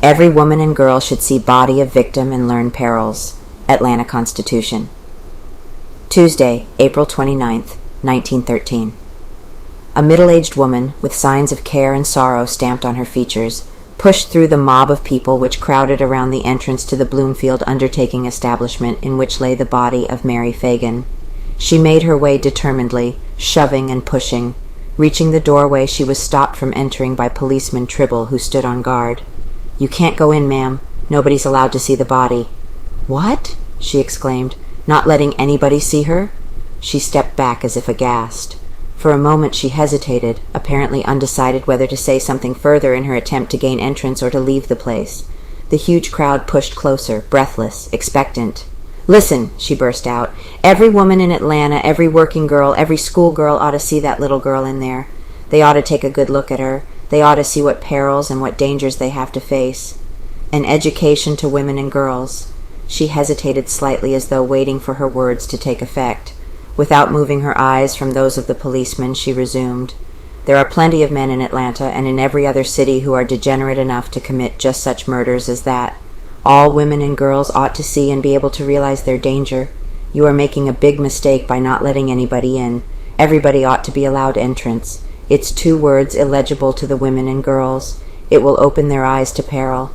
Every woman and girl should see body of victim and learn perils. Atlanta Constitution. Tuesday, April 29th, 1913. A middle-aged woman, with signs of care and sorrow stamped on her features, pushed through the mob of people which crowded around the entrance to the Bloomfield undertaking establishment in which lay the body of Mary Phagan. She made her way determinedly, shoving and pushing. Reaching the doorway, she was stopped from entering by policeman Tribble, who stood on guard. "You can't go in, ma'am. Nobody's allowed to see the body." "What?" she exclaimed, "not letting anybody see her?" She stepped back as if aghast. For a moment she hesitated, apparently undecided whether to say something further in her attempt to gain entrance or to leave the place. The huge crowd pushed closer, breathless, expectant. "Listen," she burst out. "Every woman in Atlanta, every working girl, every schoolgirl ought to see that little girl in there. They ought to take a good look at her. They ought to see what perils and what dangers they have to face. An education to women and girls." She hesitated slightly as though waiting for her words to take effect. Without moving her eyes from those of the policeman, she resumed. "There are plenty of men in Atlanta and in every other city who are degenerate enough to commit just such murders as that. All women and girls ought to see and be able to realize their danger. You are making a big mistake by not letting anybody in. Everybody ought to be allowed entrance. It's 2 words illegible to the women and girls. It will open their eyes to peril."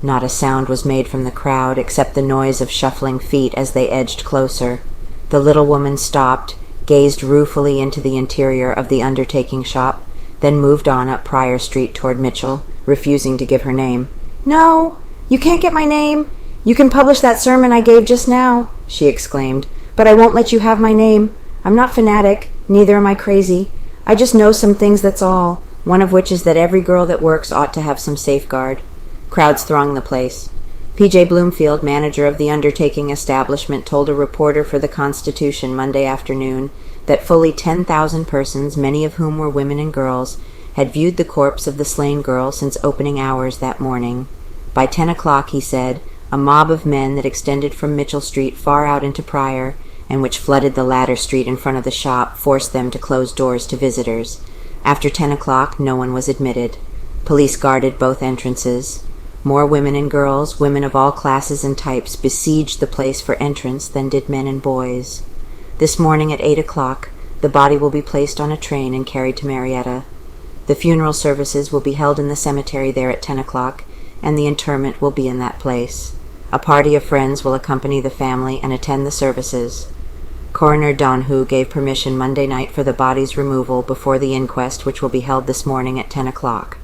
Not a sound was made from the crowd except the noise of shuffling feet as they edged closer. The little woman stopped, gazed ruefully into the interior of the undertaking shop, then moved on up Pryor Street toward Mitchell, refusing to give her name. "No, you can't get my name. You can publish that sermon I gave just now," she exclaimed, "but I won't let you have my name. I'm not fanatic, neither am I crazy. I just know some things, that's all, one of which is that every girl that works ought to have some safeguard." Crowds thronged the place. P.J. Bloomfield, manager of the undertaking establishment, told a reporter for the Constitution Monday afternoon that fully 10,000 persons, many of whom were women and girls, had viewed the corpse of the slain girl since opening hours that morning. By 10 o'clock, he said, a mob of men that extended from Mitchell Street far out into Pryor, and which flooded the latter street in front of the shop, forced them to close doors to visitors. After 10 o'clock, no one was admitted. Police guarded both entrances. More women and girls, women of all classes and types, besieged the place for entrance than did men and boys. This morning at 8 o'clock, the body will be placed on a train and carried to Marietta. The funeral services will be held in the cemetery there at 10 o'clock, and the interment will be in that place. A party of friends will accompany the family and attend the services. Coroner Donahue gave permission Monday night for the body's removal before the inquest, which will be held this morning at 10 o'clock.